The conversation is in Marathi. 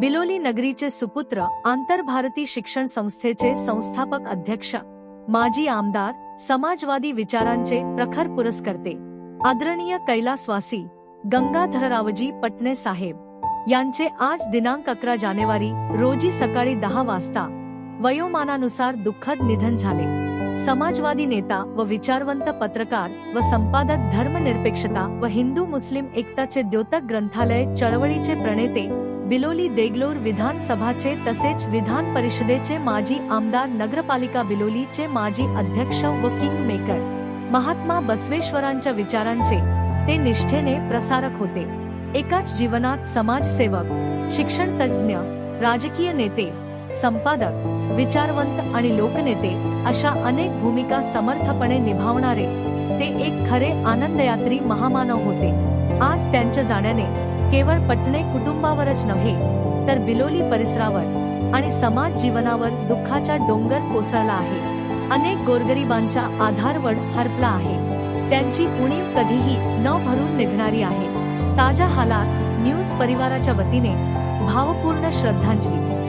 बिलोली नगरीचे सुपुत्र, आंतरभारती शिक्षण संस्थेचे संस्थापक अध्यक्ष, माजी आमदार, समाजवादी विचारांचे प्रखर पुरस्कर्ते, आदरणीय कैलासवासी गंगाधररावजी पटणे साहेब यांचे आज दिनांक 11 जानेवारी रोजी सकाळी 10 वाजता वयोमानानुसार दुःखद निधन झाले। समाजवादी नेता व विचारवंत पत्रकार व संपादक, धर्मनिरपेक्षता व हिंदू मुस्लिम एकताचे द्योतक, ग्रंथालय चळवळीचे प्रणेते, बिलोली देगलूर विधानसभाचे तसेच विधान परिषदेचे माजी आमदार, नगरपालिका बिलोलीचे माजी अध्यक्ष व किंग मेकर, महात्मा बसवेश्वरांच्या विचारांचे ते निष्ठेने प्रसारक होते। एकाच जीवनात समाजसेवक, शिक्षण तज्ज्ञ, राजकीय नेते, संपादक, विचारवंत आणि लोकनेते अशा अनेक भूमिका समर्थपणे निभावणारे ते एक खरे आनंदयात्री महामानव होते। आज त्यांच्या जाण्याने केवळ पटणे कुटुंबावरच नव्हे तर बिलोली परिसरावर आणि समाज जीवनावर दुःखाचा डोंगर कोसळला आहे। अनेक गोरगरिबांचा आधारवड हरपला आहे। त्यांची उणीव कधीही न भरून निघणारी आहे। ताज्या हालात न्यूज परिवाराच्या वतीने भावपूर्ण श्रद्धांजली।